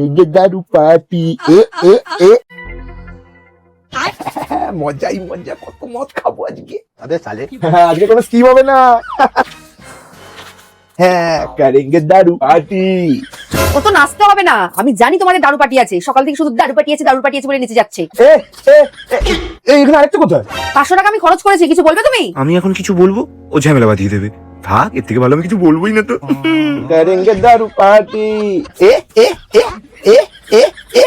রেগে দারু পার্টি এ এ এ মজাই মজা, কত মদ খাবো আজকে। আরে সালে আজকে কোনো স্কিম হবে না। হ্যাঁ, করেঙ্গে দারু পার্টি। ও তো নাচতে হবে না, আমি জানি তোমাদের দারু পার্টি আছে। সকাল থেকে শুধু দারু পার্টি আছে বলে নিচে যাচ্ছে। এ এ এখানে আরেকটা কোথায়? 500 টাকা আমি খরচ করেছি, কিছু বলবে তুমি? আমি এখন কিছু বলবো ও ঝামেলা বাঁধিয়ে দেবে। থাক, এর থেকে ভালো আমি কিছু বলবোই না তো। করেঙ্গে দারু পার্টি এ এ এ এ এ এ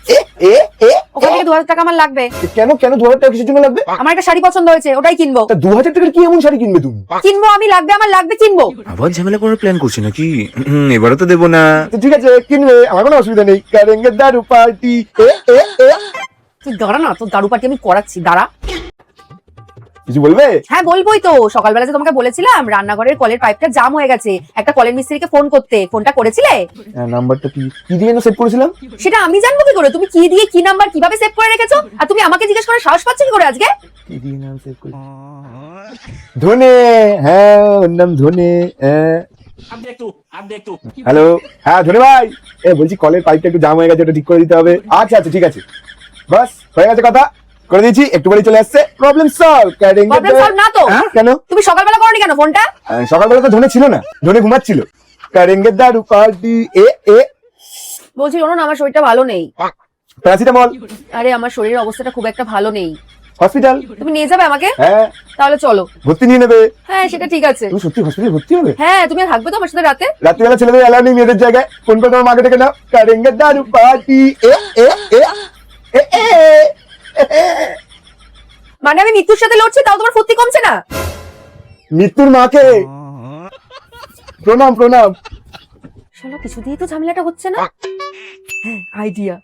এ এ এ ওখান থেকে 2000 টাকা আমার লাগবে। কেন কেন 2000 টাকা কিসের জন্য লাগবে? আমার একটা শাড়ি পছন্দ হয়েছে, ওটাই কিনবো। তা 2000 টাকার কি এমন শাড়ি কিনবে তুমি? কিনবো আমি, লাগবে আমার, লাগবে, কিনবো। আবার ঝামেলা করার প্ল্যান করছি নাকি? এবারে তো দেবো না। তো ঠিক আছে, কিনবে, আমার কোনো অসুবিধা নেই। করেঙ্গে দারু পার্টি এ এ এ। তুই দাঁড়া না, তোর দারু পার্টি আমি করাচ্ছি, দাঁড়া। কিছু বলবে? হ্যাঁ বলবোই তো। সকালবেলা যে তোমাকে বলেছিলাম রান্নাঘরের কলের পাইপটা জাম হয়ে গেছে, একটা কলের মিস্ত্রিকে ফোন করতে, ফোনটা করেছিলে? নাম্বারটা কি কি দিয়ে সেভ করেছিলাম? সেটা আমি জানবো কি করে? তুমি কি দিয়ে কি নাম্বার কিভাবে সেভ করে রেখেছো? আর তুমি আমাকে জিজ্ঞেস করে সাহস পাচ্ছ কি করে আজকে? কি দিয়ে নাম সেভ করেছি? ধনে। হ্যাঁ, ওর নাম ধনে। হ্যালো, হ্যাঁ ধনে ভাই। বলছি কলের পাইপটা একটু জাম হয়ে গেছে, ওটা ঠিক করে দিতে হবে। আচ্ছা আচ্ছা, ঠিক আছে, বাস হয়ে গেছে, কথা করে দিয়েছি, একটু পরে চলে আসছে। Problem solve. প্রবলেম সলভ না তো? কেন? তুমি সকালবেলা করনি কেন ফোনটা? সকালবেলা তো ধনে ছিল না, ধনে ঘুমাচ্ছিল। করেঙ্গে দারু পার্টি এ এ। বলছি শোনো না, আমার শরীরটা ভালো নেই। প্যারাসিটামল। আরে আমার শরীরের অবস্থাটা খুব একটা ভালো নেই। হসপিটাল। তুমি নিয়ে যাবে আমাকে? হ্যাঁ। তাহলে চলো। ভর্তি নিয়ে নেবে? হ্যাঁ সেটা ঠিক আছে। তুমি সত্যি হসপিটালে ভর্তি হবে? হ্যাঁ, তুমি আর থাকবে তো আমার সাথে রাতে? রাত্রিবেলা ছেলেদের অ্যালাউ নেই মেয়েদের জায়গায়। ফোন করে তোমার মাকে ডেকে নাও। করেঙ্গে দারু পার্টি এ এ এ এ এ এ। মানে আমি মৃত্যুর সাথে লড়ছি, তাও তোমার ফুর্তি কমছে না? মৃত্যুর মাকে প্রণাম প্রণাম। শালা কিছু দিয়ে তো ঝামেলাটা হচ্ছে না। হ্যাঁ, আইডিয়া।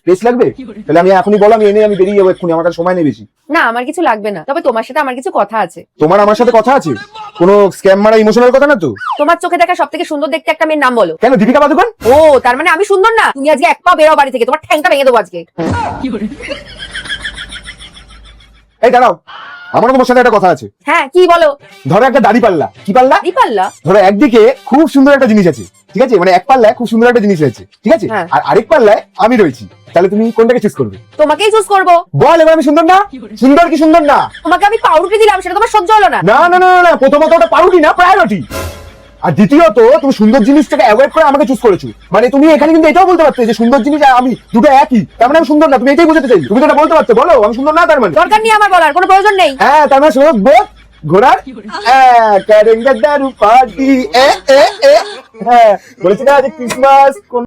প্রেস লাগবে? তাহলে আমি এখনই বলো, আমি এনে আমি বেরিয়ে যাবো এক্ষুনি, আমার কাছে সময় নেই বেশি। না আমার কিছু লাগবে না, তবে তোমার সাথে আমার কিছু কথা আছে। তোমার আমার সাথে কথা আছে? কোনো স্ক্যাম মারা ইমোশনাল কথা না তো? তোমার চোখে দেখা সব থেকে সুন্দর দেখতে একটা মেয়ের নাম বলো। কেন, দীপিকা পাদুকোন? ও তার মানে আমি সুন্দর না? তুমি আজকে এক পা বেরো বাড়ি থেকে, তোমার ঠ্যাংটা ভেঙে দেবো আজকে। এই দাঁড়াও, আমার তোমার সাথে একটা কথা আছে। হ্যাঁ কি বলো? ধরো একটা দাড়ি পাল্লা। কি পাল্লা? এই পাল্লা? ধরো একদিকে খুব সুন্দর একটা জিনিস আছে, ঠিক আছে, মানে এক পাল্লায় খুব সুন্দর একটা জিনিস আছে, ঠিক আছে, হ্যাঁ। আর আরেক পাল্লায় আমি রয়েছি। তাহলে তুমি কোনটাকে চুজ করবে? তোমাকেই চুজ করবো। বল এবার, আমি সুন্দর না? সুন্দর কি সুন্দর না? তোমাকে আমি পাউরুটি দিলাম, সেটা তোমার সহ্য হলো না? না না না না, প্রথমত ওটা পাউরুটি না, প্রায়োরিটি। আর দ্বিতীয়ত তুমি সুন্দর জিনিসটাকে অ্যাভয়েড করে আমাকে চুজ করেছো। মানে তুমি এখানে কিন্তু এটাও বলতে পারতে যে সুন্দর জিনিস আর আমি দুটো একই, তার মানে আমি সুন্দর না। তুমি এটাই বোঝাতে চাই? তুমি তো এটা বলতে পারতে, বলো আমি সুন্দর না, তার মানে। দরকার নেই আমার বলার, কোনো প্রয়োজন নেই। হ্যাঁ, তার মানে সুন্দর বোধ ঘোড়ার। হ্যাঁ, করেঙ্গে দারু পার্টি এ এ এ। হ্যাঁ, বলেছি না আজ ক্রিসমাস।